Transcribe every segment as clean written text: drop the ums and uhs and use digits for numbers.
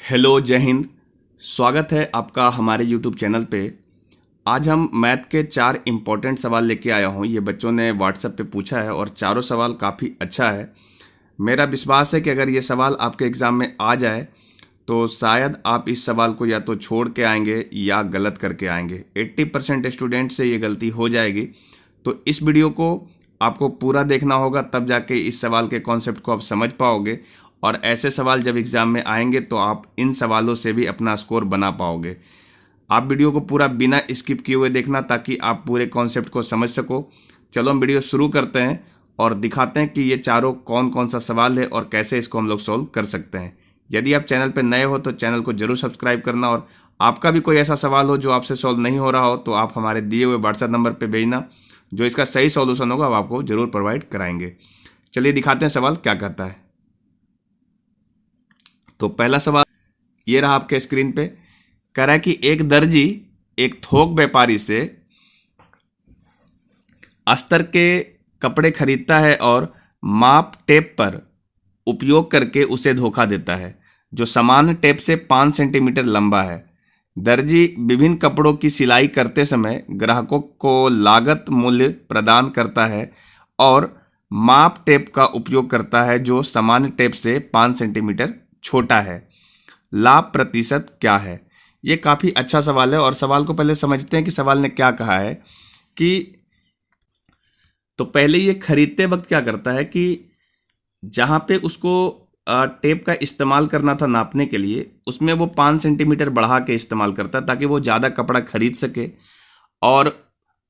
Hello, जय हिंद। स्वागत है आपका हमारे यूट्यूब चैनल पे। आज हम मैथ के 4 इम्पोर्टेंट सवाल लेके आया हूँ। ये बच्चों ने व्हाट्सएप पे पूछा है और चारों सवाल काफ़ी अच्छा है। मेरा विश्वास है कि अगर ये सवाल आपके एग्ज़ाम में आ जाए तो शायद आप इस सवाल को या तो छोड़ के आएंगे या गलत करके आएंगे। 80% स्टूडेंट से ये गलती हो जाएगी। तो इस वीडियो को आपको पूरा देखना होगा, तब जाके इस सवाल के कॉन्सेप्ट को आप समझ पाओगे। और ऐसे सवाल जब एग्ज़ाम में आएंगे तो आप इन सवालों से भी अपना स्कोर बना पाओगे। आप वीडियो को पूरा बिना स्किप किए हुए देखना ताकि आप पूरे कॉन्सेप्ट को समझ सको। चलो हम वीडियो शुरू करते हैं और दिखाते हैं कि ये चारों कौन कौन सा सवाल है और कैसे इसको हम लोग सॉल्व कर सकते हैं। यदि आप चैनल पर नए हो तो चैनल को जरूर सब्सक्राइब करना, और आपका भी कोई ऐसा सवाल हो जो आपसे सॉल्व नहीं हो रहा हो तो आप हमारे दिए हुए व्हाट्सएप नंबर पर भेजना। जो इसका सही सॉल्यूशन होगा वो आपको जरूर प्रोवाइड कराएंगे। चलिए दिखाते हैं सवाल क्या कहता है। तो पहला सवाल ये रहा आपके स्क्रीन पे। कह रहा है कि एक दर्जी एक थोक व्यापारी से अस्तर के कपड़े खरीदता है और माप टेप पर उपयोग करके उसे धोखा देता है जो सामान्य टेप से 5 सेंटीमीटर लंबा है। दर्जी विभिन्न कपड़ों की सिलाई करते समय ग्राहकों को लागत मूल्य प्रदान करता है और माप टेप का उपयोग करता है जो सामान्य टेप से 5 सेंटीमीटर छोटा है। लाभ प्रतिशत क्या है? ये काफ़ी अच्छा सवाल है और सवाल को पहले समझते हैं कि सवाल ने क्या कहा है। कि तो पहले ये खरीदते वक्त क्या करता है कि जहाँ पे उसको टेप का इस्तेमाल करना था नापने के लिए, उसमें वो 5 सेंटीमीटर बढ़ा के इस्तेमाल करता ताकि वो ज़्यादा कपड़ा खरीद सके, और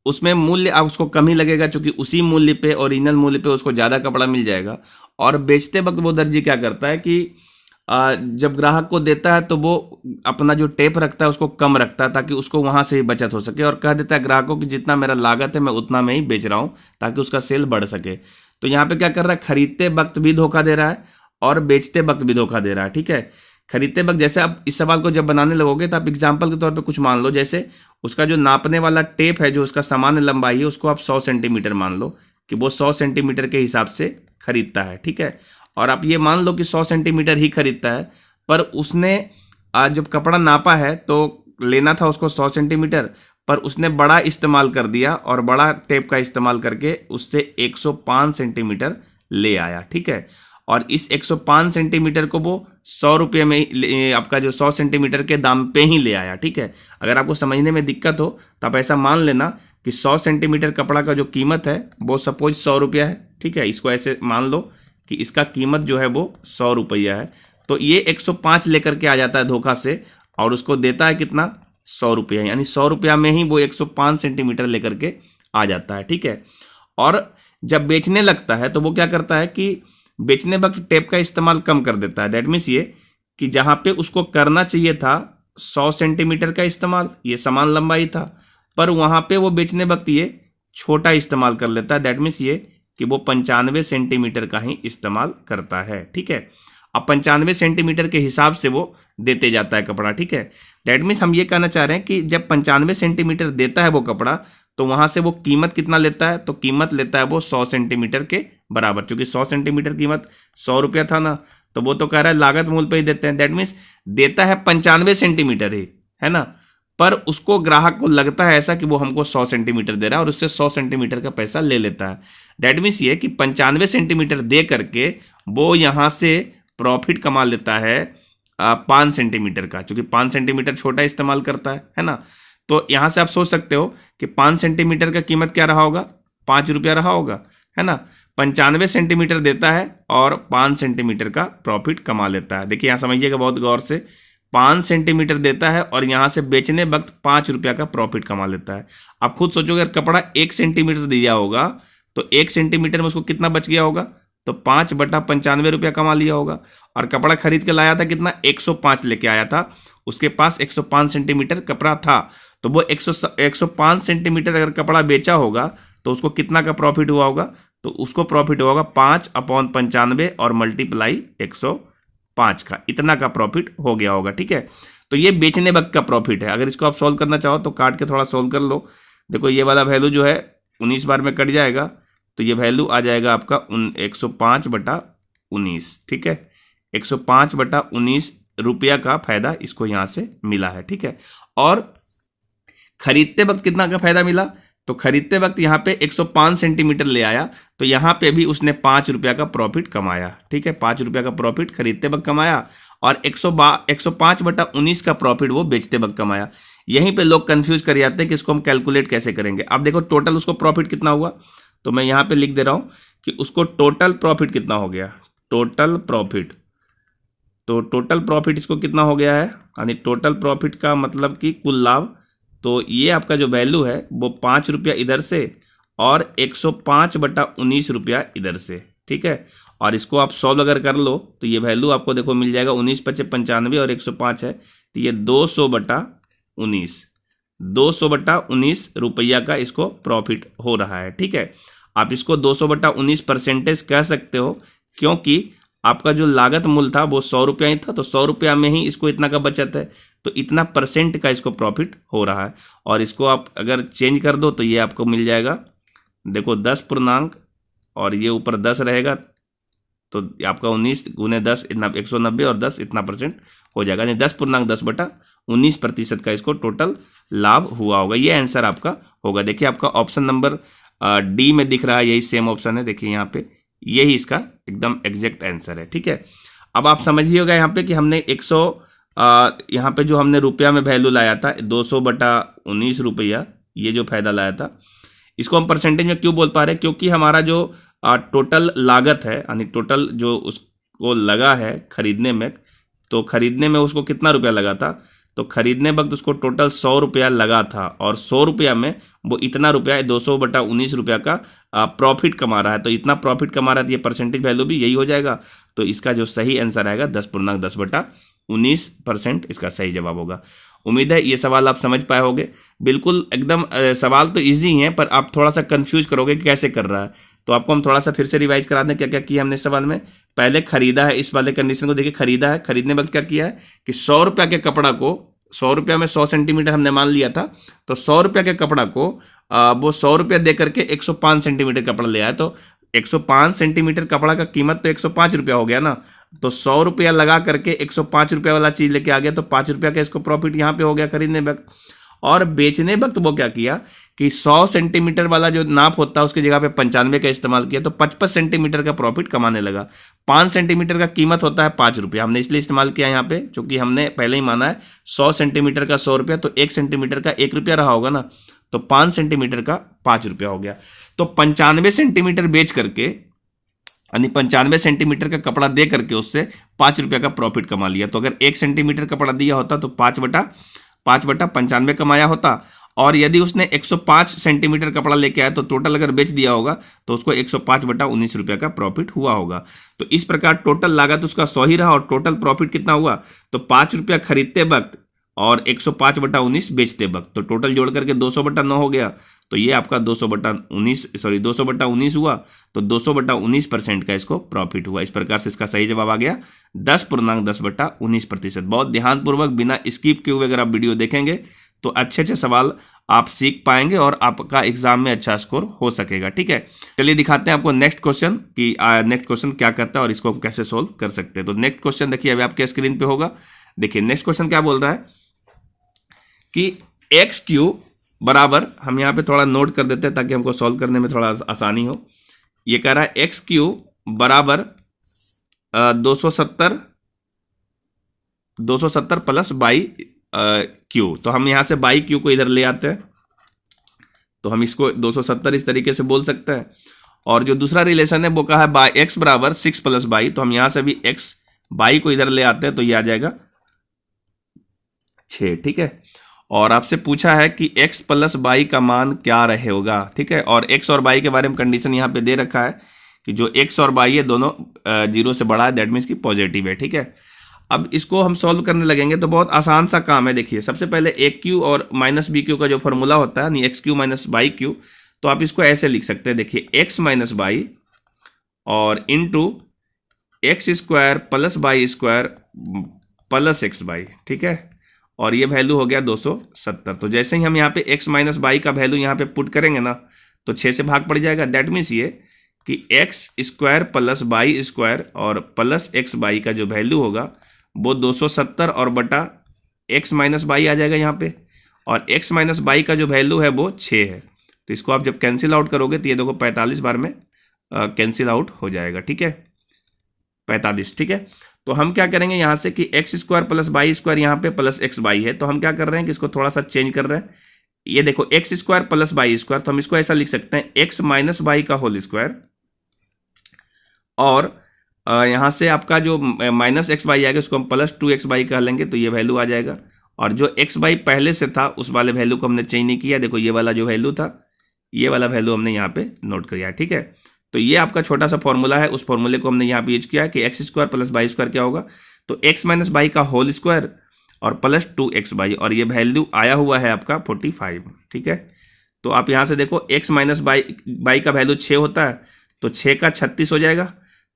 उसमें मूल्य अब उसको कम ही लगेगा क्योंकि उसी मूल्य पे, ओरिजिनल मूल्य पे उसको ज़्यादा कपड़ा मिल जाएगा। और बेचते वक्त वो दर्जी क्या करता है कि जब ग्राहक को देता है तो वो अपना जो टेप रखता है उसको कम रखता है ताकि उसको वहाँ से ही बचत हो सके, और कह देता है ग्राहकों की जितना मेरा लागत है मैं उतना में ही बेच रहा हूँ ताकि उसका सेल बढ़ सके। तो यहाँ पे क्या कर रहा है, खरीदते वक्त भी धोखा दे रहा है और बेचते वक्त भी धोखा दे रहा है। ठीक है, खरीदते वक्त जैसे आप इस सवाल को जब बनाने लगोगे तो आप एग्जाम्पल के तौर पर कुछ मान लो, जैसे उसका जो नापने वाला टेप है जो उसका सामान्य लंबाई है उसको आप 100 सेंटीमीटर मान लो कि वो 100 सेंटीमीटर के हिसाब से खरीदता है। ठीक है, और आप ये मान लो कि 100 सेंटीमीटर ही खरीदता है, पर उसने जब कपड़ा नापा है तो लेना था उसको 100 सेंटीमीटर, पर उसने बड़ा इस्तेमाल कर दिया और बड़ा टेप का इस्तेमाल करके उससे 105 सेंटीमीटर ले आया। ठीक है, और इस 105 सेंटीमीटर को वो 100 रुपये में आपका जो 100 सेंटीमीटर के दाम पे ही ले आया। ठीक है, अगर आपको समझने में दिक्कत हो तो आप ऐसा मान लेना कि 100 सेंटीमीटर कपड़ा का जो कीमत है वो सपोज 100 रुपया है। ठीक है, इसको ऐसे मान लो कि इसका कीमत जो है वो 100 रुपया है। तो ये 105 लेकर के आ जाता है धोखा से और उसको देता है कितना, 100 रुपया, यानी 100 रुपया में ही वो 105 सेंटीमीटर लेकर के आ जाता है। ठीक है, और जब बेचने लगता है तो वो क्या करता है कि बेचने वक्त टेप का इस्तेमाल कम कर देता है। दैट मीन्स ये कि जहाँ पे उसको करना चाहिए था 100 सेंटीमीटर का इस्तेमाल, ये समान लंबाई था, पर वहाँ पे वो बेचने वक्त ये छोटा इस्तेमाल कर लेता है। दैट मीन्स ये कि वो 95 सेंटीमीटर का ही इस्तेमाल करता है। ठीक है, अब 95 सेंटीमीटर के हिसाब से वो देते जाता है कपड़ा। ठीक है, दैट मीन्स हम ये कहना चाह रहे हैं कि जब 95 सेंटीमीटर देता है वो कपड़ा तो वहाँ से वो कीमत कितना लेता है, तो कीमत लेता है वो 100 सेंटीमीटर के बराबर। क्योंकि 100 सेंटीमीटर कीमत 100 रुपया था ना, तो वो तो कह रहा है लागत मूल्य पे ही देते हैं। दैट मीन्स देता है 95 सेंटीमीटर ही, है ना, पर उसको ग्राहक को लगता है ऐसा कि वो हमको 100 सेंटीमीटर दे रहा है और उससे 100 सेंटीमीटर का पैसा ले लेता है। दैट मीन्स ये कि 95 सेंटीमीटर दे करके वो यहाँ से प्रॉफिट कमा लेता है 5 सेंटीमीटर का, क्योंकि 5 सेंटीमीटर छोटा इस्तेमाल करता है ना। तो यहाँ से आप सोच सकते हो कि 5 सेंटीमीटर का कीमत क्या रहा होगा, 5 रुपया रहा होगा, है ना। 95 सेंटीमीटर देता है और 5 सेंटीमीटर का प्रॉफिट कमा लेता है। देखिए यहाँ समझिएगा बहुत गौर से, 5 सेंटीमीटर देता है और यहाँ से बेचने वक्त 5 रुपया का प्रॉफिट कमा लेता है। आप खुद सोचोगे अगर कपड़ा 1 सेंटीमीटर दिया होगा तो 1 सेंटीमीटर में उसको कितना बच गया होगा, तो 5/95 रुपया कमा लिया होगा। और कपड़ा खरीद के लाया था कितना, 105 लेके आया था, उसके पास 105 सेंटीमीटर कपड़ा था, तो वो 105 सेंटीमीटर अगर कपड़ा बेचा होगा तो उसको कितना का प्रॉफिट हुआ होगा, तो उसको प्रॉफिट हुआ होगा 5/95 और मल्टीप्लाई 105 का, इतना का प्रॉफिट हो गया होगा। ठीक है, तो ये बेचने वक्त का प्रॉफिट है। अगर इसको आप सॉल्व करना चाहो तो काट के थोड़ा सॉल्व कर लो। देखो ये वाला वैल्यू जो है 19 बार में कट जाएगा तो ये वैल्यू आ जाएगा आपका 105/19। ठीक है, 105/19 रुपया का फायदा इसको यहाँ से मिला है, ठीक है। और खरीदते वक्त कितना का फायदा मिला, तो खरीदते वक्त यहाँ पे 105 सेंटीमीटर ले आया, तो यहाँ पे भी उसने 5 रुपया का प्रॉफिट कमाया, ठीक है। 5 रुपया का प्रॉफिट खरीदते वक्त कमाया और 105/19 का प्रॉफिट वो बेचते वक्त कमाया। यहीं पे लोग कंफ्यूज कर जाते हैं कि इसको हम कैलकुलेट कैसे करेंगे। अब देखो टोटल उसको प्रॉफिट कितना हुआ, तो मैं यहाँ पे लिख दे रहा हूँ कि उसको टोटल प्रॉफिट कितना हो गया, टोटल प्रॉफिट। तो टोटल प्रॉफिट इसको कितना हो गया है, यानी टोटल प्रॉफिट का मतलब कि कुल लाभ। तो ये आपका जो वैल्यू है वो 5 रुपया इधर से और 105/19 रुपया इधर से, ठीक है। और इसको आप सॉल्व अगर कर लो तो ये वैल्यू आपको देखो मिल जाएगा 19×5 = 95 और 105 है, तो ये 200/19 रुपया का इसको प्रॉफिट हो रहा है, ठीक है। आप इसको 200/19 परसेंटेज कह सकते हो, क्योंकि आपका जो लागत मूल्य था वो 100 रुपया ही था, तो 100 रुपया में ही इसको इतना का बचत है, तो इतना परसेंट का इसको प्रॉफिट हो रहा है। और इसको आप अगर चेंज कर दो तो ये आपको मिल जाएगा, देखो 10 पूर्णांक और ये ऊपर 10 रहेगा, तो आपका 19 × 10 इतना 190 और 10 इतना परसेंट हो जाएगा, यानी 10.10/19% का इसको टोटल लाभ हुआ होगा। ये आंसर आपका होगा। देखिए आपका ऑप्शन नंबर डी में दिख रहा है, यही सेम ऑप्शन है, देखिए यहाँ पे यही इसका एकदम एग्जैक्ट आंसर है, ठीक है। अब आप समझिएगा यहाँ पे कि हमने 100 यहाँ पे जो हमने रुपया में वैल्यू लाया था 200/19 रुपया, ये जो फायदा लाया था, इसको हम परसेंटेज में क्यों बोल पा रहे हैं, क्योंकि हमारा जो टोटल लागत है, यानी टोटल जो उसको लगा है खरीदने में, तो खरीदने में उसको कितना रुपया लगा था, तो खरीदने वक्त उसको टोटल 100 रुपया लगा था और 100 रुपया में वो इतना रुपया 200/19 रुपया का प्रॉफिट कमा रहा है, तो इतना प्रॉफिट कमा रहा है, तो ये परसेंटेज वैल्यू भी यही हो जाएगा। तो इसका जो सही आंसर आएगा 10.10/19% इसका सही जवाब होगा। उम्मीद है ये सवाल आप समझ पाए होंगे। बिल्कुल एकदम सवाल तो इजी ही है, पर आप थोड़ा सा कंफ्यूज करोगे कि कैसे कर रहा है, तो आपको हम थोड़ा सा फिर से रिवाइज करा दें क्या क्या किया हमने इस सवाल में। पहले खरीदा है, इस वाले कंडीशन को देखिए, खरीदा है, खरीदने वक्त क्या किया है कि 100 रुपया के कपड़ा को, 100 रुपया में 100 सेंटीमीटर हमने मान लिया था, तो 100 रुपया के कपड़ा को वो 100 रुपया दे करके 105 सेंटीमीटर कपड़ा ले आया, तो 105 सेंटीमीटर कपड़ा का कीमत तो 105 रुपया हो गया ना, तो 100 रुपया लगा करके 105 रुपया वाला चीज लेके आ गया, तो 5 रुपया का इसको प्रॉफिट यहाँ पे हो गया खरीदने वक्त। और बेचने वक्त वो क्या किया कि 100 सेंटीमीटर वाला जो नाप होता है उसकी जगह पे 95 का इस्तेमाल किया, तो 55 सेंटीमीटर का प्रॉफिट कमाने लगा। 5 सेंटीमीटर का कीमत होता है 5 रुपया, हमने इसलिए इस्तेमाल किया यहाँ पे क्योंकि हमने पहले ही माना है 100 सेंटीमीटर का 100 रुपया, तो 1 सेंटीमीटर का 1 रुपया रहा होगा ना, तो 5 सेंटीमीटर का 5 रुपया हो गया। तो 95 सेंटीमीटर बेच करके, यानी 95 सेंटीमीटर का कपड़ा दे करके उससे 5 रुपया का प्रॉफिट कमा लिया। तो अगर 1 सेंटीमीटर कपड़ा दिया होता तो 5/95 कमाया होता, और यदि उसने 105 सेंटीमीटर कपड़ा लेके आया तो टोटल अगर बेच दिया होगा तो उसको 105/19 रुपया का प्रॉफिट हुआ होगा। तो इस प्रकार टोटल लागत उसका 100 ही रहा और टोटल प्रॉफिट कितना हुआ, तो 5 रुपया खरीदते वक्त और 105/19 बेचते वक्त, तो टोटल जोड़ करके 200/9 हो गया। तो ये आपका 200/19 हुआ, तो 200/19% का इसको प्रॉफिट हुआ। इस प्रकार से इसका सही जवाब आ गया 10.10/19%। बहुत ध्यानपूर्वक बिना स्किप किए हुए अगर आप वीडियो देखेंगे तो अच्छे अच्छे सवाल आप सीख पाएंगे और आपका एग्जाम में अच्छा स्कोर हो सकेगा, ठीक है। चलिए दिखाते हैं आपको नेक्स्ट क्वेश्चन कि नेक्स्ट क्वेश्चन क्या करता है और इसको हम कैसे सोल्व कर सकते हैं। तो नेक्स्ट क्वेश्चन देखिए अभी आपके स्क्रीन पे होगा। देखिए नेक्स्ट क्वेश्चन क्या बोल रहा है कि x³ बराबर, हम यहाँ पे थोड़ा नोट कर देते हैं ताकि हमको सॉल्व करने में थोड़ा आसानी हो। ये कह रहा है x³ बराबर 270 + 22Q। तो हम यहाँ से 22Q को इधर ले आते हैं, तो हम इसको 270 इस तरीके से बोल सकते हैं। और जो दूसरा रिलेशन है वो कहा है x बराबर 6 + 22, तो हम यहाँ से भी x 22 को इधर ले आते हैं, तो ये आ जाएगा 6, ठीक है। और आपसे पूछा है कि x + 22 का मान क्या रहे होगा, ठीक है। और x और y के बारे में कंडीशन यहाँ पे दे रखा है कि जो x और y है दोनों 0 से बड़ा है, दैट मीन्स कि पॉजिटिव है, ठीक है। अब इसको हम सॉल्व करने लगेंगे तो बहुत आसान सा काम है। देखिए सबसे पहले AQ और -BQ का जो फॉर्मूला होता है, यानी x³ - yq, तो आप इसको ऐसे लिख सकते हैं। देखिए x - y और इंटू x² + y² + xy, ठीक है। और ये वैल्यू हो गया 270। तो जैसे ही हम यहाँ पे x - y का वैल्यू यहाँ पे पुट करेंगे ना, तो 6 से भाग पड़ जाएगा। दैट मीन्स ये कि x² + y² और + xy का जो वैल्यू होगा वो 270 और बटा x माइनस बाई आ जाएगा यहाँ पे, और x माइनस बाई का जो वैल्यू है वो 6 है। तो इसको आप जब कैंसिल आउट करोगे तो ये देखो 45 बार में कैंसिल आउट हो जाएगा, ठीक है, 45, ठीक है। तो हम क्या करेंगे यहाँ से कि x square plus by square, यहाँ पे प्लस एक्स बाई है, तो हम क्या कर रहे हैं कि इसको थोड़ा सा चेंज कर रहे हैं। ये देखो x square plus by square, तो हम इसको ऐसा लिख सकते हैं एक्स माइनस बाई का होल स्क्वायर, और यहाँ से आपका जो माइनस एक्स बाई आएगा उसको हम प्लस 2x बाई कर लेंगे, तो ये वैल्यू आ जाएगा। और जो एक्स बाई पहले से था उस वाले वैल्यू को हमने चेंज नहीं किया, देखो ये वाला जो वैल्यू था ये वाला वैल्यू हमने यहाँ पे नोट किया, ठीक है। तो ये आपका छोटा सा फॉर्मूला है, उस फॉर्मूले को हमने यहाँ पे यूज किया कि x square plus by square क्या होगा, तो एक्स माइनस बाई का होल स्क्वायर और प्लस 2x बाई, और ये वैल्यू आया हुआ है आपका 45, ठीक है। तो आप यहाँ से देखो एक्स माइनस बाई का वैल्यू 6 होता है, तो 6 का 36 हो जाएगा,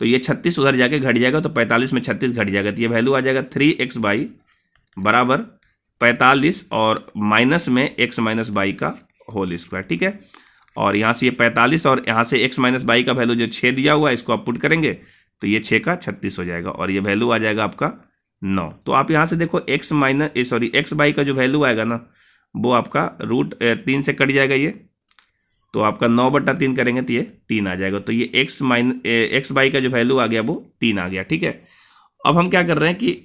तो ये 36 उधर जाके घट जाएगा, तो 45 में 36 घट जाएगा, तो ये वैल्यू आ जाएगा 3x बाई बराबर 45 और माइनस में x माइनस बाई का होल स्क्वायर, ठीक है। और यहाँ से ये 45 और यहाँ से x माइनस बाई का वैल्यू जो 6 दिया हुआ है इसको आप पुट करेंगे तो ये 6 का 36 हो जाएगा, और ये वैल्यू आ जाएगा आपका 9। तो आप यहाँ से देखो x बाई का जो वैल्यू आएगा ना वो आपका √3 से कट जाएगा ये, तो आपका 9/3 करेंगे तो ये 3 आ जाएगा, तो ये एक्स बाई का जो वैल्यू आ गया वो 3 आ गया, ठीक है। अब हम क्या कर रहे हैं कि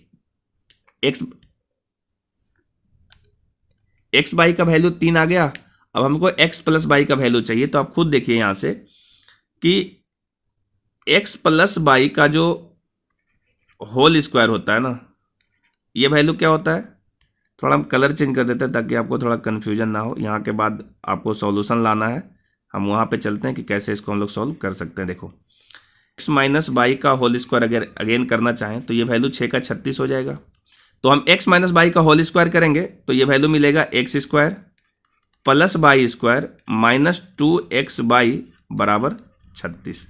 एक्स बाई का वैल्यू 3 आ गया, अब हमको x प्लस बाई का वैल्यू चाहिए, तो आप खुद देखिए यहाँ से कि x प्लस बाई का जो होल स्क्वायर होता है ना, ये वैल्यू क्या होता है, थोड़ा हम कलर चेंज कर देते हैं ताकि आपको थोड़ा कन्फ्यूजन ना हो। यहाँ के बाद आपको सॉल्यूशन लाना है, हम वहाँ पे चलते हैं कि कैसे इसको हम लोग सॉल्व कर सकते हैं। देखो x माइनस बाई का होल स्क्वायर अगर अगेन करना चाहें तो ये वैल्यू 6 का 36 हो जाएगा, तो हम x माइनस बाई का होल स्क्वायर करेंगे तो ये वैल्यू मिलेगा x square plus by square minus 2x by बराबर 36।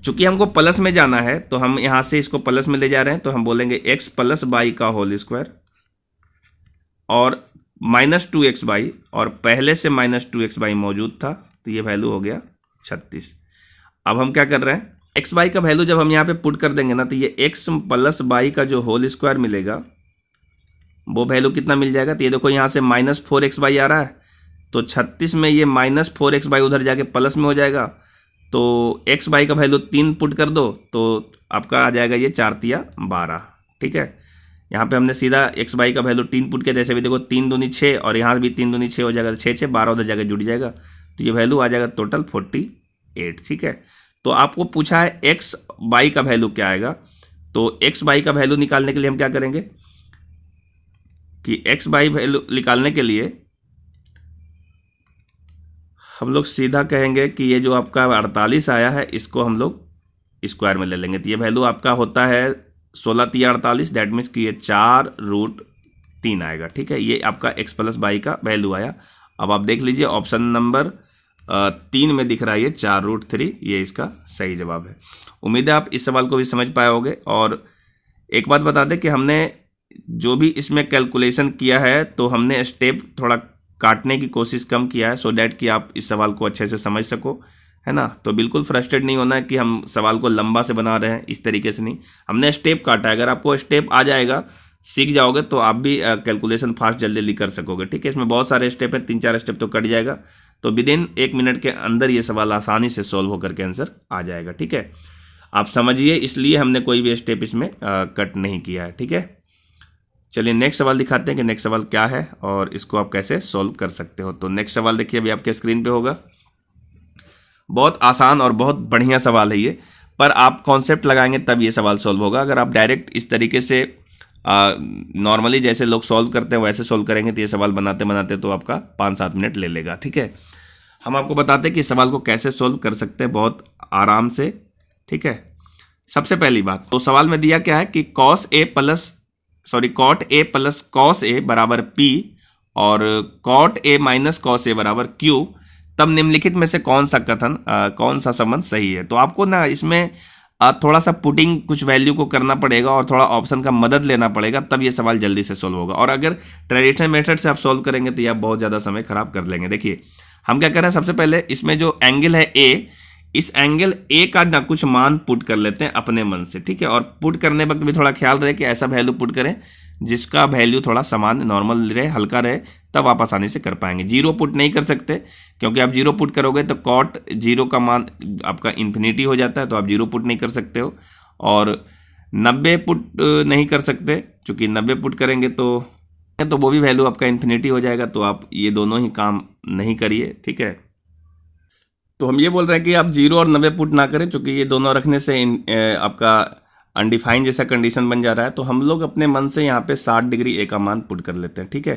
चूंकि हमको प्लस में जाना है तो हम यहाँ से इसको प्लस में ले जा रहे हैं, तो हम बोलेंगे x प्लस बाई का होल स्क्वायर और माइनस 2x बाई, और पहले से माइनस 2x बाई मौजूद था तो ये वैल्यू हो गया 36। अब हम क्या कर रहे हैं, x बाई का वैल्यू जब हम यहाँ पे पुट कर देंगे ना तो ये x प्लस बाई का जो होल स्क्वायर मिलेगा वो वैल्यू कितना मिल जाएगा, तो ये देखो यहाँ से माइनस 4x बाई आ रहा है, तो 36 में ये माइनस 4x बाई उधर जाके प्लस में हो जाएगा, तो x बाई का वैल्यू 3 पुट कर दो तो आपका आ जाएगा ये 4 तिया 12, ठीक है। यहाँ पे हमने सीधा x बाई का वैल्यू 3 पुट के, जैसे भी देखो 3 दूनी 6 और यहाँ भी 3 दूनी 6 हो जाएगा, 6 6 12 उधर जाके जुड़ जाएगा, तो ये वैल्यू आ जाएगा टोटल 48, ठीक है। तो आपको पूछा है x बाई का वैल्यू क्या आएगा, तो x बाई का वैल्यू निकालने के लिए हम क्या करेंगे कि x बाई वैल्यू निकालने के लिए हम लोग सीधा कहेंगे कि ये जो आपका 48 आया है इसको हम लोग स्क्वायर में ले लेंगे, तो ये वैल्यू आपका होता है 16 तिया 48, दैट मीन्स कि ये 4√3 आएगा, ठीक है। ये आपका x प्लस बाई का वैल्यू आया। अब आप देख लीजिए ऑप्शन नंबर 3 में दिख रहा है ये 4√3, ये इसका सही जवाब है। उम्मीद है आप इस सवाल को भी समझ पाए होंगे। और एक बात बता दें कि हमने जो भी इसमें कैलकुलेशन किया है तो हमने स्टेप थोड़ा काटने की कोशिश कम किया है, सो डैट कि आप इस सवाल को अच्छे से समझ सको, है ना। तो बिल्कुल फ्रस्ट्रेट नहीं होना है कि हम सवाल को लंबा से बना रहे हैं, इस तरीके से नहीं, हमने स्टेप काटा है। अगर आपको स्टेप आ जाएगा, सीख जाओगे तो आप भी कैलकुलेशन फास्ट जल्दी कर सकोगे, ठीक है। इसमें बहुत सारे स्टेप है, 3-4 स्टेप तो कट जाएगा, तो विदिन 1 मिनट के अंदर ये सवाल आसानी से सॉल्व होकर के आंसर आ जाएगा, ठीक है। आप समझिए, इसलिए हमने कोई भी स्टेप इसमें कट नहीं किया है, ठीक है। चलिए नेक्स्ट सवाल दिखाते हैं कि नेक्स्ट सवाल क्या है और इसको आप कैसे सॉल्व कर सकते हो। तो नेक्स्ट सवाल देखिए अभी आपके स्क्रीन पे होगा। बहुत आसान और बहुत बढ़िया सवाल है ये, पर आप कॉन्सेप्ट लगाएंगे तब ये सवाल सॉल्व होगा। अगर आप डायरेक्ट इस तरीके से नॉर्मली जैसे लोग सॉल्व करते हैं वैसे सॉल्व करेंगे तो ये सवाल बनाते बनाते तो आपका 5-7 मिनट ले लेगा, ठीक है। हम आपको बताते हैं कि इस सवाल को कैसे सॉल्व कर सकते हैं बहुत आराम से, ठीक है। सबसे पहली बात, तो सवाल में दिया क्या है कि cot a plus cos a बराबर p और cot a minus cos a बराबर q, तब निम्नलिखित में से कौन सा संबंध सही है। तो आपको ना इसमें थोड़ा सा पुटिंग कुछ वैल्यू को करना पड़ेगा और थोड़ा ऑप्शन का मदद लेना पड़ेगा, तब ये सवाल जल्दी से सॉल्व होगा। और अगर ट्रेडिशनल मेथड से आप सॉल्व करेंगे तो ये आप बहुत ज़्यादा समय खराब कर लेंगे। देखिए हम क्या कर रहे हैं, सबसे पहले इसमें जो एंगल है इस एंगल ए का ना कुछ मान पुट कर लेते हैं अपने मन से, ठीक है। और पुट करने वक्त भी थोड़ा ख्याल रहे कि ऐसा वैल्यू पुट करें जिसका वैल्यू थोड़ा समान नॉर्मल रहे, हल्का रहे, तब आप आसानी से कर पाएंगे। जीरो पुट नहीं कर सकते, क्योंकि आप जीरो पुट करोगे तो कॉट जीरो का मान आपका इन्फिनिटी हो जाता है, तो आप जीरो पुट नहीं कर सकते हो। और 90 पुट नहीं कर सकते, चूँकि 90 पुट करेंगे तो वो भी वैल्यू आपका इन्फिनिटी हो जाएगा, तो आप ये दोनों ही काम नहीं करिए, ठीक है। तो हम ये बोल रहे हैं कि आप 0 और 90 पुट ना करें, क्योंकि ये दोनों रखने से आपका अनडिफाइंड जैसा कंडीशन बन जा रहा है। तो हम लोग अपने मन से यहाँ पे 60 डिग्री ए का मान पुट कर लेते हैं, ठीक है।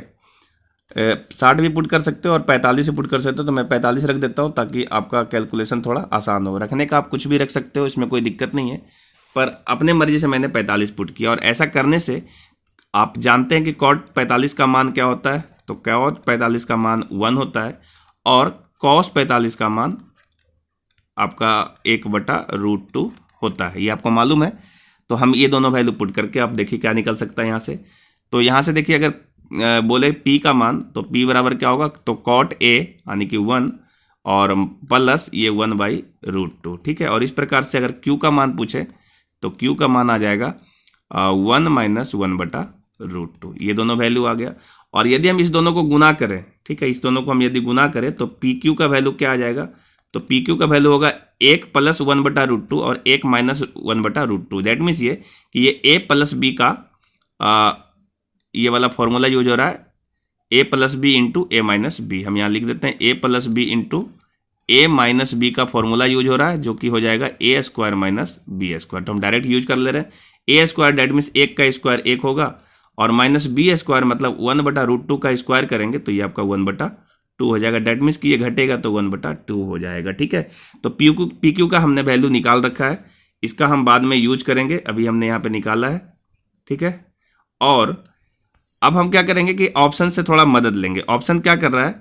60 भी पुट कर सकते हो और 45 भी पुट कर सकते हो, तो मैं 45 रख देता हूँ ताकि आपका कैलकुलेशन थोड़ा आसान हो। रखने का आप कुछ भी रख सकते हो, इसमें कोई दिक्कत नहीं है, पर अपने मर्जी से मैंने 45 पुट किया। और ऐसा करने से आप जानते हैं कि कॉट 45 का मान क्या होता है, तो कॉट 45 का मान 1 होता है और कॉस 45 का मान आपका 1/√2 होता है, ये आपको मालूम है। तो हम ये दोनों वैल्यू पुट करके आप देखिए क्या निकल सकता है यहाँ से। तो यहाँ से देखिए अगर बोले P का मान, तो P बराबर क्या होगा, तो कॉट A यानी कि 1 और प्लस ये 1/√2, ठीक है। और इस प्रकार से अगर Q का मान पूछे तो Q का मान आ जाएगा 1 - 1/√2, ये दोनों वैल्यू आ गया। और यदि हम इस दोनों को गुना करें, ठीक है, इस दोनों को हम यदि गुना करें तो PQ का वैल्यू क्या आ जाएगा, तो PQ का वैल्यू होगा 1 + 1/√2 और 1 - 1/√2। दैट मीन्स ये कि ये A + B का ये वाला फॉर्मूला यूज हो रहा है, A + B × A - B। हम यहाँ लिख देते हैं A + B × A - B का फॉर्मूला यूज हो रहा है, जो कि हो जाएगा A² - B²। तो हम डायरेक्ट यूज कर ले रहे हैं। A² दैट मीन्स 1 का स्क्वायर 1 होगा, और -B² मतलब 1/√2 का स्क्वायर करेंगे तो ये आपका 1/2 हो जाएगा। डेट मीन्स कि ये घटेगा तो 1/2 हो जाएगा, ठीक है। तो PQ का हमने वैल्यू निकाल रखा है, इसका हम बाद में यूज करेंगे, अभी हमने यहाँ पे निकाला है, ठीक है। और अब हम क्या करेंगे कि ऑप्शन से थोड़ा मदद लेंगे। ऑप्शन क्या कर रहा है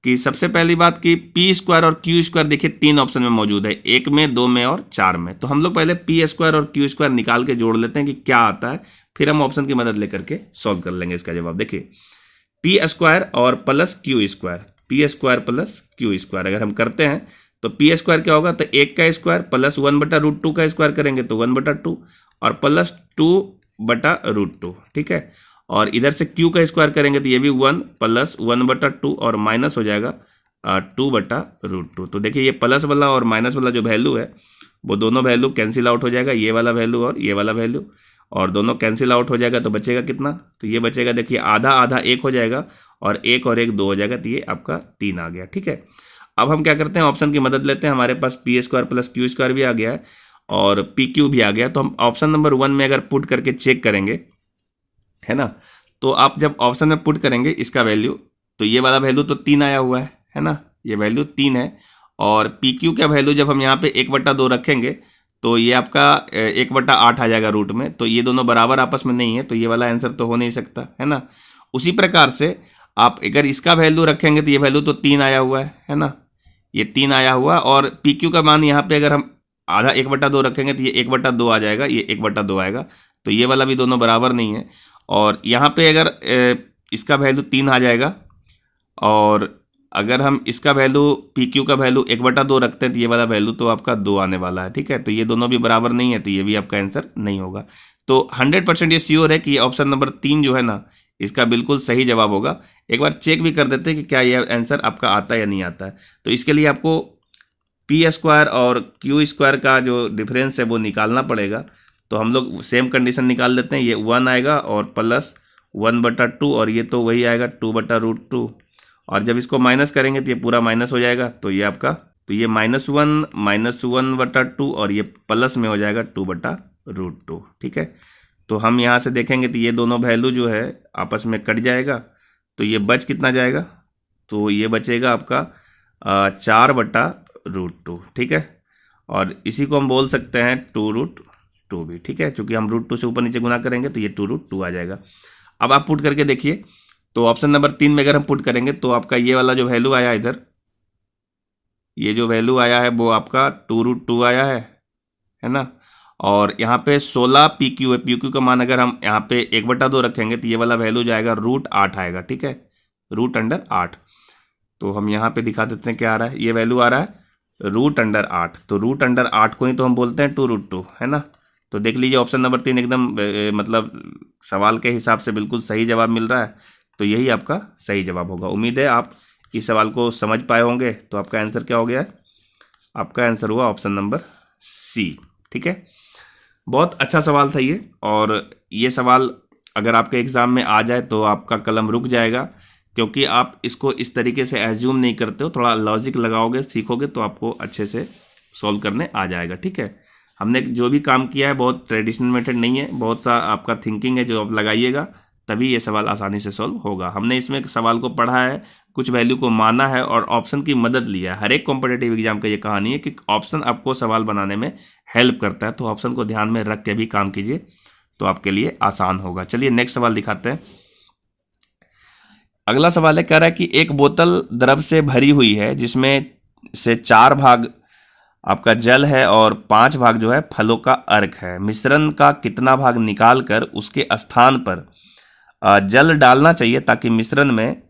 कि सबसे पहली बात कि P² और Q² देखिए 3 ऑप्शन में मौजूद है, 1 में, 2 में और 4 में। तो हम लोग पहले P² और Q² निकाल के जोड़ लेते हैं कि क्या आता है, फिर हम ऑप्शन की मदद लेकर के सॉल्व कर लेंगे इसका जवाब। देखिए P² और plus Q², P² plus Q² अगर हम करते हैं तो P² क्या होगा, तो 1 का स्क्वायर प्लस 1/√2 का स्क्वायर करेंगे तो 1/2 और प्लस 2/√2, ठीक है। और इधर से Q का स्क्वायर करेंगे तो ये भी 1 प्लस 1/2 और माइनस हो जाएगा 2/√2। तो देखिए ये प्लस वाला और माइनस वाला जो वैल्यू है वो दोनों वैल्यू कैंसिल आउट हो जाएगा, ये वाला वैल्यू और ये वाला वैल्यू, और दोनों कैंसिल आउट हो जाएगा तो बचेगा कितना, तो ये बचेगा देखिए आधा आधा 1 हो जाएगा और 1 और 1 2 हो जाएगा, तो ये आपका 3 आ गया, ठीक है। अब हम क्या करते हैं, ऑप्शन की मदद लेते हैं। हमारे पास P² प्लस Q² भी आ गया है और PQ भी आ गया, तो हम ऑप्शन नंबर 1 में अगर पुट करके चेक करेंगे, है ना, तो आप जब ऑप्शन में पुट करेंगे इसका वैल्यू, तो ये वाला वैल्यू तो 3 आया हुआ है ना, ये वैल्यू 3 है। और PQ का वैल्यू जब हम यहाँ पे 1/2 रखेंगे तो ये आपका 1/8 आ जाएगा रूट में, तो ये दोनों बराबर आपस में नहीं है, तो ये वाला आंसर तो हो नहीं सकता, है ना। उसी प्रकार से आप अगर इसका वैल्यू रखेंगे तो ये वैल्यू तो 3 आया हुआ है ना, ये 3 आया हुआ, और PQ का मान यहाँ पे अगर हम आधा 1/2 रखेंगे तो ये 1/2 आ जाएगा, ये 1/2 आएगा, तो ये वाला भी दोनों बराबर नहीं है। और यहाँ पे अगर इसका वैल्यू 3 आ जाएगा, और अगर हम इसका वैल्यू PQ का वैल्यू 1/2 रखते हैं तो ये वाला वैल्यू तो आपका 2 आने वाला है, ठीक है। तो ये दोनों भी बराबर नहीं है, तो ये भी आपका आंसर नहीं होगा। तो 100% ये श्योर है कि ऑप्शन नंबर 3 जो है ना, इसका बिल्कुल सही जवाब होगा। एक बार चेक भी कर देते हैं कि क्या ये आंसर आपका आता है या नहीं आता है। तो इसके लिए आपको P² और Q² का जो डिफरेंस है वो निकालना पड़ेगा। तो हम लोग सेम कंडीशन निकाल लेते हैं, ये 1 आएगा और प्लस 1/2 और ये तो वही आएगा 2/√2, और जब इसको माइनस करेंगे तो ये पूरा माइनस हो जाएगा, तो ये आपका, तो ये -1 -1/2 और ये प्लस में हो जाएगा 2/√2, ठीक है। तो हम यहाँ से देखेंगे तो ये दोनों वैल्यू जो है आपस में कट जाएगा, तो ये बच कितना जाएगा, तो ये बचेगा आपका 4/√2, ठीक है। और इसी को हम बोल सकते हैं 2√2 भी, ठीक है, क्योंकि हम √2 से ऊपर नीचे गुना करेंगे तो ये 2√2 आ जाएगा। अब आप पुट करके देखिए, तो ऑप्शन नंबर 3 में अगर हम पुट करेंगे तो आपका ये वाला जो वैल्यू आया इधर, ये जो वैल्यू आया है वो आपका 2√2 आया है ना। और यहाँ पे 16 PQ है, PQ का मान अगर हम यहाँ पे 1/2 रखेंगे तो ये वाला वैल्यू जाएगा √8 आएगा, ठीक है, √8। तो हम यहाँ पे दिखा देते हैं क्या आ रहा है, ये वैल्यू आ रहा है √8। तो √8 को ही तो हम बोलते हैं 2√2, है ना। तो देख लीजिए ऑप्शन नंबर 3 एकदम मतलब सवाल के हिसाब से बिल्कुल सही जवाब मिल रहा है। तो यही आपका सही जवाब होगा। उम्मीद है आप इस सवाल को समझ पाए होंगे। तो आपका आंसर क्या हो गया है? आपका आंसर हुआ ऑप्शन नंबर सी। ठीक है, बहुत अच्छा सवाल था ये। और ये सवाल अगर आपके एग्ज़ाम में आ जाए तो आपका कलम रुक जाएगा, क्योंकि आप इसको इस तरीके से एज्यूम नहीं करते हो। थोड़ा लॉजिक लगाओगे, सीखोगे तो आपको अच्छे से सॉल्व करने आ जाएगा। ठीक है, हमने जो भी काम किया है बहुत ट्रेडिशनल मेथड नहीं है, बहुत सा आपका थिंकिंग है जो आप लगाइएगा, तभी ये सवाल आसानी से सॉल्व होगा। हमने इसमें सवाल को पढ़ा है, कुछ वैल्यू को माना है और ऑप्शन की मदद लिया है। हर एक कॉम्पिटेटिव एग्जाम का ये कहानी है कि ऑप्शन आपको सवाल बनाने में हेल्प करता है। तो ऑप्शन को ध्यान में रख के भी काम कीजिए तो आपके लिए आसान होगा। चलिए नेक्स्ट सवाल दिखाते हैं। अगला सवाल है, कह रहा है कि एक बोतल द्रव से भरी हुई है जिसमें से 4 भाग आपका जल है और 5 भाग जो है फलों का अर्क है। मिश्रण का कितना भाग निकाल कर उसके स्थान पर जल डालना चाहिए ताकि मिश्रण में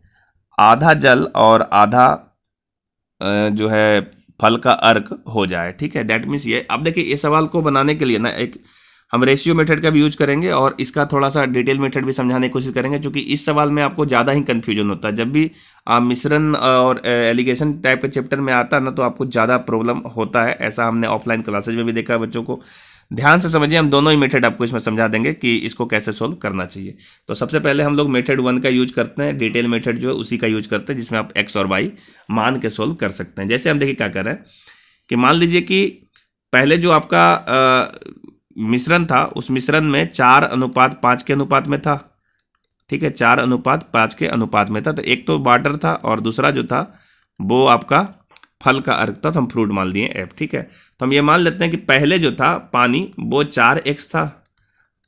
आधा जल और आधा जो है फल का अर्क हो जाए। ठीक है, दैट मीन्स ये अब देखिए, ये सवाल को बनाने के लिए ना एक हम रेशियो मेथड का भी यूज करेंगे और इसका थोड़ा सा डिटेल मेथड भी समझाने की कोशिश करेंगे, क्योंकि इस सवाल में आपको ज़्यादा ही कन्फ्यूजन होता है। जब भी आप मिश्रण और एलिगेशन टाइप के चैप्टर में आता है ना, तो आपको ज़्यादा प्रॉब्लम होता है। ऐसा हमने ऑफलाइन क्लासेज में भी देखा है बच्चों को। ध्यान से समझिए, हम दोनों ही मेथड आपको इसमें समझा देंगे कि इसको कैसे सोल्व करना चाहिए। तो सबसे पहले हम लोग मेथड 1 का यूज करते हैं, डिटेल मेथड जो है उसी का यूज करते हैं, जिसमें आप एक्स और वाई मान के सोल्व कर सकते हैं। जैसे हम देखिए क्या कर रहे हैं कि मान लीजिए कि पहले जो आपका मिश्रण था, उस मिश्रण में 4:5 के अनुपात में था। ठीक है, 4:5 के अनुपात में था। तो एक तो वाटर था और दूसरा जो था वो आपका फल का अर्क था, तो हम फ्रूट मान लिए एफ। ठीक है, तो हम ये मान लेते हैं कि पहले जो था पानी वो 4x था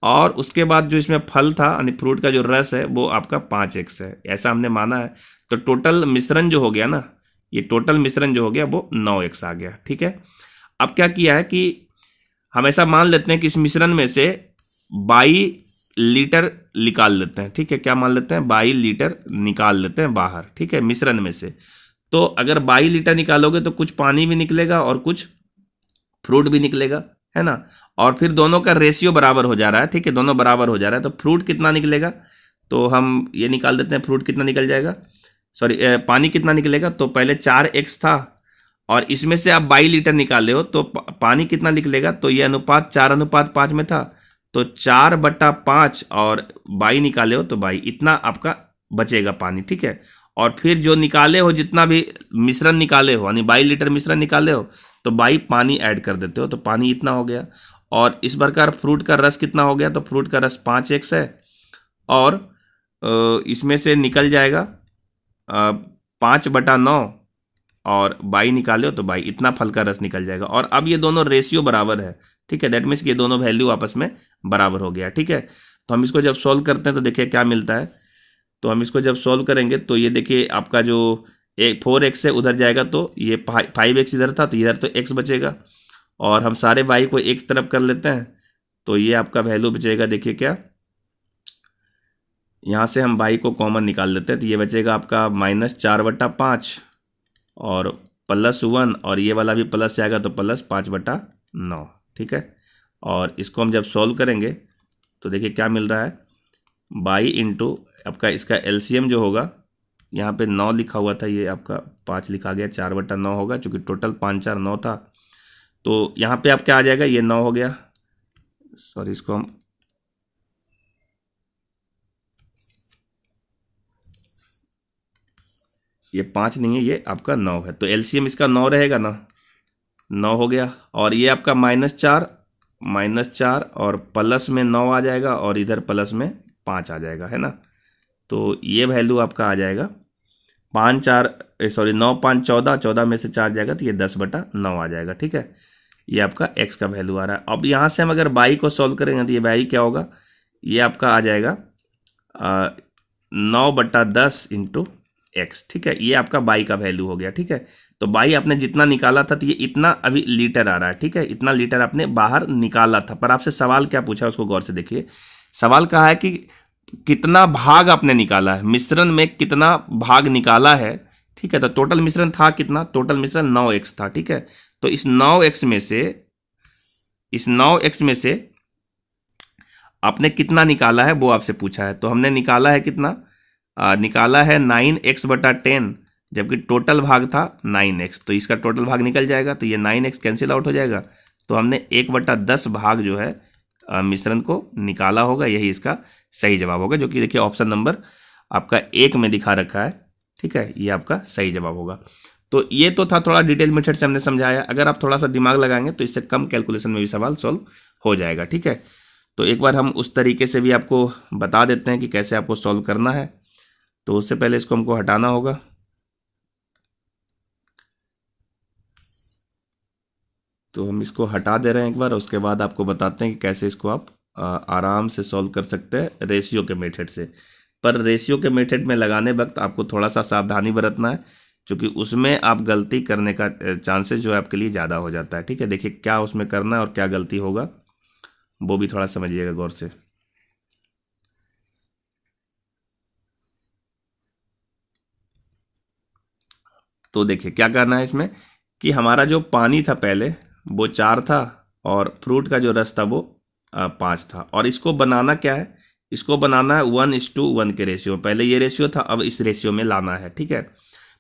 और उसके बाद जो इसमें फल था यानी फ्रूट का जो रस है वो आपका 5x है, ऐसा हमने माना है। तो टोटल मिश्रण जो हो गया ना, ये टोटल मिश्रण जो हो गया वो 9x आ गया। ठीक है, अब क्या किया है कि हम ऐसा मान लेते हैं कि इस मिश्रण में से 22 लीटर निकाल लेते हैं। ठीक है, क्या मान लेते हैं? 22 लीटर निकाल लेते हैं बाहर। ठीक है, मिश्रण में से। तो अगर 22 लीटर निकालोगे तो कुछ पानी भी निकलेगा और कुछ फ्रूट भी निकलेगा, है ना। और फिर दोनों का रेशियो बराबर हो जा रहा है। ठीक है, दोनों बराबर हो जा रहा है। तो फ्रूट कितना निकलेगा, तो हम ये निकाल देते हैं, फ्रूट कितना निकल जाएगा, सॉरी पानी कितना निकलेगा। तो पहले 4x था और इसमें से आप 22 लीटर निकाले हो तो पानी कितना निकलेगा, तो ये अनुपात 4:5 में था, तो 4/5 और 22 निकाले हो तो 22 इतना आपका बचेगा पानी। ठीक है, और फिर जो निकाले हो जितना भी मिश्रण निकाले हो यानी 22 लीटर मिश्रण निकाले हो तो 22 पानी ऐड कर देते हो, तो पानी इतना हो गया। और इस प्रकार फ्रूट का रस कितना हो गया, तो फ्रूट का रस 5x है और इसमें से निकल जाएगा 5/9 और 22 निकाले हो तो 22 इतना फल का रस निकल जाएगा। और अब ये दोनों रेशियो बराबर है। ठीक है, दैट मीन्स ये दोनों वैल्यू आपस में बराबर हो गया। ठीक है, तो हम इसको जब सॉल्व करते हैं तो देखिए क्या मिलता है। तो हम इसको जब सॉल्व करेंगे तो ये देखिए आपका जो 4x है उधर जाएगा, तो ये 5x इधर था तो इधर तो x बचेगा और हम सारे y को एक तरफ कर लेते हैं तो ये आपका वैल्यू बचेगा। देखिए क्या, यहाँ से हम y को कॉमन निकाल लेते हैं तो ये बचेगा आपका -4/5 और +1 और ये वाला भी प्लस जाएगा तो +5/9। ठीक है, और इसको हम जब सॉल्व करेंगे तो देखिए क्या मिल रहा है, 22 इंटू आपका इसका एलसीएम जो होगा, यहाँ पे 9 लिखा हुआ था, ये आपका 5 लिखा गया, 4/9 होगा चूँकि टोटल 5 4 9 था। तो यहाँ पे आप क्या आ जाएगा, ये 9 हो गया, सॉरी इसको हम ये 5 नहीं है, ये आपका 9 है, तो एलसीएम इसका 9 रहेगा ना, 9 हो गया। और ये आपका -4 और प्लस में 9 आ जाएगा और इधर प्लस में 5 आ जाएगा, है ना। तो ये वैल्यू आपका आ जाएगा 9 5 14, 14 में से 4 जाएगा तो ये 10/9 आ जाएगा। ठीक है, ये आपका x का वैल्यू आ रहा है। अब यहाँ से हम अगर y को सॉल्व करेंगे तो ये y क्या होगा, ये आपका आ जाएगा 9/10 इंटू x। ठीक है, ये आपका y का वैल्यू हो गया। ठीक है, तो y आपने जितना निकाला था तो ये इतना अभी लीटर आ रहा है। ठीक है, इतना लीटर आपने बाहर निकाला था, पर आपसे सवाल क्या पूछा उसको गौर से देखिए। सवाल कहा है कि कितना भाग आपने निकाला है, मिश्रण में कितना भाग निकाला है ठीक है। तो टोटल मिश्रण था कितना, टोटल मिश्रण 9x था, ठीक है। तो इस 9x में से आपने कितना निकाला है वो आपसे पूछा है। तो हमने निकाला है कितना, निकाला है 9x/10, जबकि टोटल भाग था 9x। तो इसका टोटल भाग निकल जाएगा, तो ये 9x कैंसिल आउट हो जाएगा। तो हमने 1/10 भाग जो है मिश्रण को निकाला होगा, यही इसका सही जवाब होगा, जो कि देखिए ऑप्शन नंबर आपका 1 में दिखा रखा है, ठीक है। ये आपका सही जवाब होगा। तो ये तो था थोड़ा डिटेल मेथड से हमने समझाया। अगर आप थोड़ा सा दिमाग लगाएंगे तो इससे कम कैलकुलेशन में भी सवाल सॉल्व हो जाएगा, ठीक है। तो एक बार हम उस तरीके से भी आपको बता देते हैं कि कैसे आपको सॉल्व करना है। तो उससे पहले इसको हमको हटाना होगा। तो हम इसको हटा दे रहे हैं एक बार, उसके बाद आपको बताते हैं कि कैसे इसको आप आराम से सॉल्व कर सकते हैं रेशियो के मेथड से। पर रेशियो के मेथड में लगाने वक्त आपको थोड़ा सा सावधानी बरतना है, क्योंकि उसमें आप गलती करने का चांसेस जो है आपके लिए ज़्यादा हो जाता है, ठीक है। देखिए क्या उसमें करना है और क्या गलती होगा वो भी थोड़ा समझिएगा गौर से। तो देखिए क्या करना है इसमें कि हमारा जो पानी था पहले वो 4 था, और फ्रूट का जो रस था वो 5 था। और इसको बनाना क्या है, इसको बनाना है 1:1 के रेशियो। पहले ये रेशियो था, अब इस रेशियो में लाना है, ठीक है।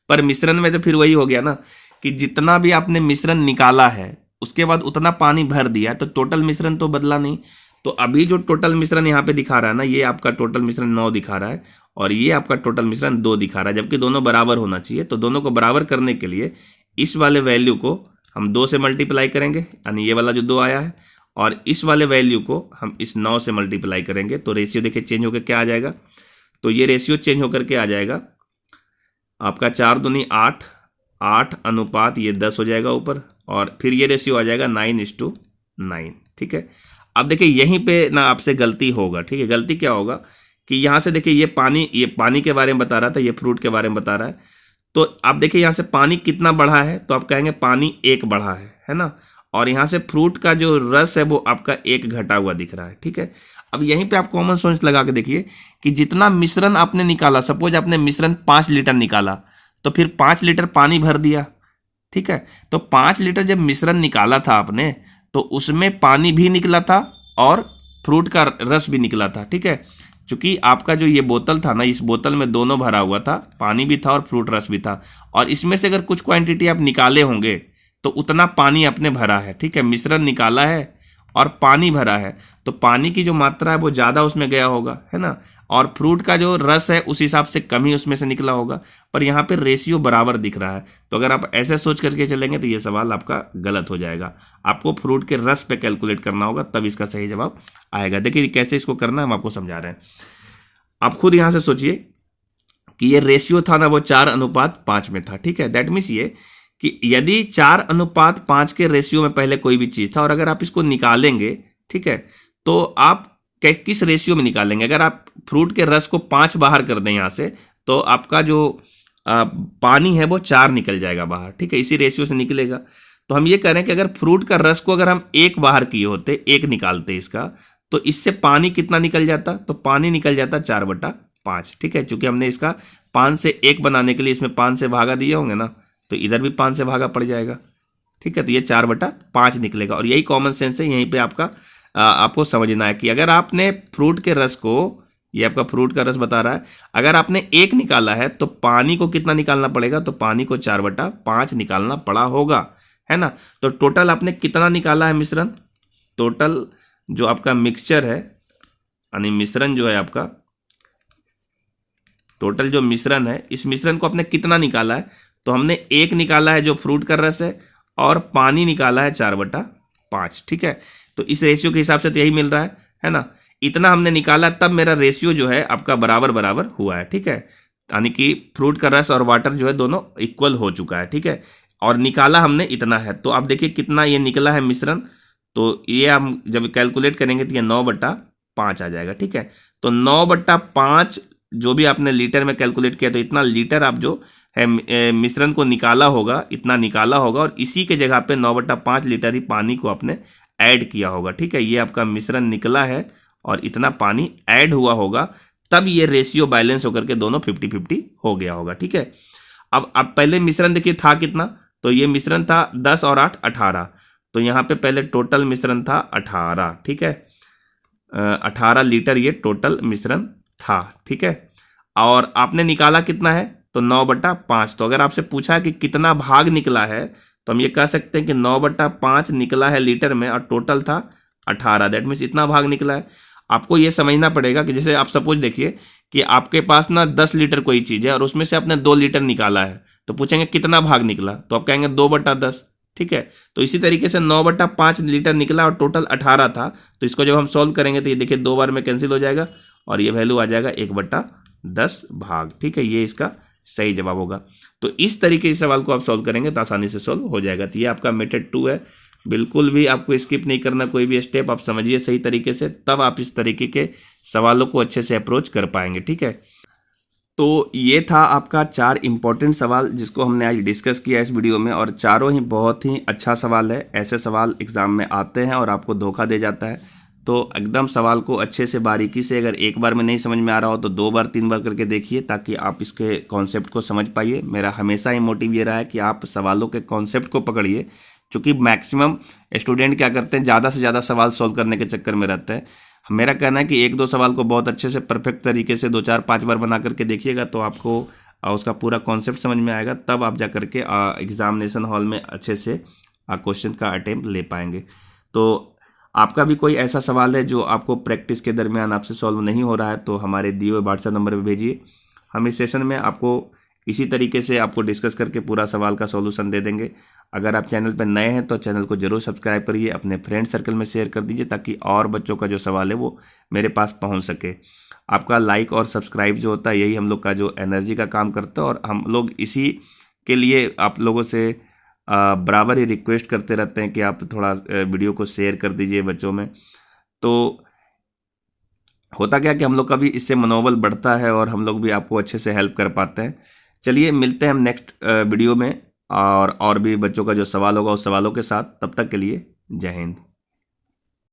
पर मिश्रण में तो फिर वही हो गया ना कि जितना भी आपने मिश्रण निकाला है उसके बाद उतना पानी भर दिया, तो टोटल मिश्रण तो बदला नहीं। तो अभी जो टोटल मिश्रण यहाँ पे दिखा रहा है ना, ये आपका टोटल मिश्रण 9 दिखा रहा है, और ये आपका टोटल मिश्रण 2 दिखा रहा है, जबकि दोनों बराबर होना चाहिए। तो दोनों को बराबर करने के लिए इस वाले वैल्यू को हम 2 से मल्टीप्लाई करेंगे, यानी ये वाला जो 2 आया है, और इस वाले वैल्यू को हम इस 9 से मल्टीप्लाई करेंगे। तो रेशियो देखिए चेंज होकर क्या आ जाएगा, तो ये रेशियो चेंज होकर के आ जाएगा आपका 4 दूनी 8, 8 अनुपात ये 10 हो जाएगा ऊपर, और फिर ये रेशियो आ जाएगा 9:9, ठीक है। अब देखिए यहीं पे ना आपसे गलती होगा, ठीक है। गलती क्या होगा कि यहाँ से देखिए ये पानी के बारे में बता रहा था, ये फ्रूट के बारे में बता रहा है। तो आप देखिए यहाँ से पानी कितना बढ़ा है, तो आप कहेंगे पानी 1 बढ़ा है ना। और यहाँ से फ्रूट का जो रस है वो आपका 1 घटा हुआ दिख रहा है, ठीक है। अब यहीं पे आप कॉमन सेंस लगा के देखिए कि जितना मिश्रण आपने निकाला, सपोज आपने मिश्रण 5 लीटर निकाला, तो फिर 5 लीटर पानी भर दिया, ठीक है। तो 5 लीटर जब मिश्रण निकाला था आपने, तो उसमें पानी भी निकला था और फ्रूट का रस भी निकला था, ठीक है। क्योंकि आपका जो ये बोतल था ना, इस बोतल में दोनों भरा हुआ था, पानी भी था और फ्रूट रस भी था। और इसमें से अगर कुछ क्वांटिटी आप निकाले होंगे तो उतना पानी आपने भरा है, ठीक है। मिश्रण निकाला है और पानी भरा है, तो पानी की जो मात्रा है वो ज़्यादा उसमें गया होगा, है ना। और फ्रूट का जो रस है उस हिसाब से कम ही उसमें से निकला होगा। पर यहाँ पे रेशियो बराबर दिख रहा है, तो अगर आप ऐसे सोच करके चलेंगे तो ये सवाल आपका गलत हो जाएगा। आपको फ्रूट के रस पे कैलकुलेट करना होगा, तब इसका सही जवाब आएगा। देखिए कैसे इसको करना है हम आपको समझा रहे हैं। आप खुद यहाँ से सोचिए कि ये रेशियो था ना वो 4:5 में था, ठीक है। दैट मीन्स ये कि यदि 4:5 के रेशियो में पहले कोई भी चीज़ था और अगर आप इसको निकालेंगे, ठीक है, तो आप किस रेशियो में निकालेंगे। अगर आप फ्रूट के रस को 5 बाहर कर दें यहाँ से, तो आपका जो पानी है वो 4 निकल जाएगा बाहर, ठीक है। इसी रेशियो से निकलेगा। तो हम ये कह रहे हैं कि अगर फ्रूट का रस को अगर हम 1 बाहर किए होते, 1 निकालते इसका, तो इससे पानी कितना निकल जाता, तो पानी निकल जाता 4/5, ठीक है। चूंकि हमने इसका 5 से 1 बनाने के लिए इसमें 5 से भागा दिए होंगे ना, तो इधर भी 5 से भागा पड़ जाएगा, ठीक है। तो ये 4/5 निकलेगा। और यही कॉमन सेंस है, यहीं पे आपको समझना है कि अगर आपने फ्रूट के रस को, ये आपका फ्रूट का रस बता रहा है, अगर आपने 1 निकाला है तो पानी को कितना निकालना पड़ेगा, तो पानी को 4/5 निकालना पड़ा होगा, है ना। तो टोटल आपने कितना निकाला है मिश्रण, टोटल जो आपका मिक्सचर है, यानी मिश्रण जो है आपका, टोटल जो मिश्रण है, इस मिश्रण को आपने कितना निकाला है, तो हमने 1 निकाला है जो फ्रूट का रस है, और पानी निकाला है 4/5, ठीक है। तो इस रेशियो के हिसाब से तो यही मिल रहा है ना। इतना हमने निकाला, तब मेरा रेशियो जो है आपका बराबर बराबर हुआ है, ठीक है। यानी कि फ्रूट का रस और वाटर जो है दोनों इक्वल हो चुका है, ठीक है। और निकाला हमने इतना है, तो आप देखिए कितना ये निकला है मिश्रण। तो ये हम जब कैलकुलेट करेंगे तो ये 9/5 आ जाएगा, ठीक है। तो 9/5 जो भी आपने लीटर में कैलकुलेट किया, तो इतना लीटर आप जो है मिश्रण को निकाला होगा, इतना निकाला होगा, और इसी के जगह पे 9/5 लीटर ही पानी को आपने ऐड किया होगा, ठीक है। ये आपका मिश्रण निकला है और इतना पानी ऐड हुआ होगा, तब ये रेशियो बैलेंस होकर के दोनों 50-50 हो गया होगा, ठीक है। अब पहले मिश्रण देखिए था कितना, तो ये मिश्रण था 10 और 8 18, तो यहाँ पे पहले टोटल मिश्रण था 18, ठीक है, 18 लीटर ये टोटल मिश्रण था, ठीक है। और आपने निकाला कितना है, तो 9/5। तो अगर आपसे पूछा है कि कितना भाग निकला है, तो हम ये कह सकते हैं कि 9/5 निकला है लीटर में और टोटल था 18, दैट मीन्स इतना भाग निकला है। आपको ये समझना पड़ेगा कि जैसे आप सपोज देखिए कि आपके पास ना 10 लीटर कोई चीज़ है और उसमें से आपने 2 लीटर निकाला है, तो पूछेंगे कितना भाग निकला, तो आप कहेंगे 2/10, ठीक है। तो इसी तरीके से 9/5 लीटर निकला और टोटल 18 था, तो इसको जब हम सॉल्व करेंगे तो ये देखिए 2 बार में कैंसिल हो जाएगा और ये वैल्यू आ जाएगा 1/10 भाग, ठीक है। ये इसका सही जवाब होगा। तो इस तरीके से सवाल को आप सॉल्व करेंगे तो आसानी से सॉल्व हो जाएगा। तो ये आपका मेथड 2 है, बिल्कुल भी आपको स्किप नहीं करना कोई भी स्टेप, आप समझिए सही तरीके से, तब आप इस तरीके के सवालों को अच्छे से अप्रोच कर पाएंगे, ठीक है। तो ये था आपका 4 इंपॉर्टेंट सवाल जिसको हमने आज डिस्कस किया इस वीडियो में, और चारों ही बहुत ही अच्छा सवाल है। ऐसे सवाल एग्ज़ाम में आते हैं और आपको धोखा दे जाता है, तो एकदम सवाल को अच्छे से बारीकी से, अगर एक बार में नहीं समझ में आ रहा हो तो 2 बार 3 बार करके देखिए, ताकि आप इसके कॉन्सेप्ट को समझ पाइए। मेरा हमेशा ही मोटिव ये रहा है कि आप सवालों के कॉन्सेप्ट को पकड़िए, क्योंकि मैक्सिमम स्टूडेंट क्या करते हैं, ज़्यादा से ज़्यादा सवाल सॉल्व करने के चक्कर में रहते हैं। मेरा कहना है कि 1-2 सवाल को बहुत अच्छे से परफेक्ट तरीके से 2-4-5 बार बना करके देखिएगा, तो आपको उसका पूरा कॉन्सेप्ट समझ में आएगा, तब आप जा करके एग्जामिनेशन हॉल में अच्छे से क्वेश्चन का अटेम्प्ट ले पाएंगे। तो आपका भी कोई ऐसा सवाल है जो आपको प्रैक्टिस के दरमियान आपसे सॉल्व नहीं हो रहा है, तो हमारे दिए हुए व्हाट्सएप नंबर पर भेजिए। हम इस सेशन में आपको इसी तरीके से आपको डिस्कस करके पूरा सवाल का सॉल्यूशन दे देंगे। अगर आप चैनल पर नए हैं तो चैनल को जरूर सब्सक्राइब करिए, अपने फ्रेंड सर्कल में शेयर कर दीजिए, ताकि और बच्चों का जो सवाल है वो मेरे पास पहुंच सके। आपका लाइक और सब्सक्राइब जो होता है, यही हम लोग का जो एनर्जी का काम करता है, और हम लोग इसी के लिए आप लोगों से बराबर ही रिक्वेस्ट करते रहते हैं कि आप थोड़ा वीडियो को शेयर कर दीजिए बच्चों में। तो होता क्या कि हम लोग का भी इससे मनोबल बढ़ता है और हम लोग भी आपको अच्छे से हेल्प कर पाते हैं। चलिए मिलते हैं हम नेक्स्ट वीडियो में, और भी बच्चों का जो सवाल होगा उस सवालों के साथ। तब तक के लिए जय हिंद।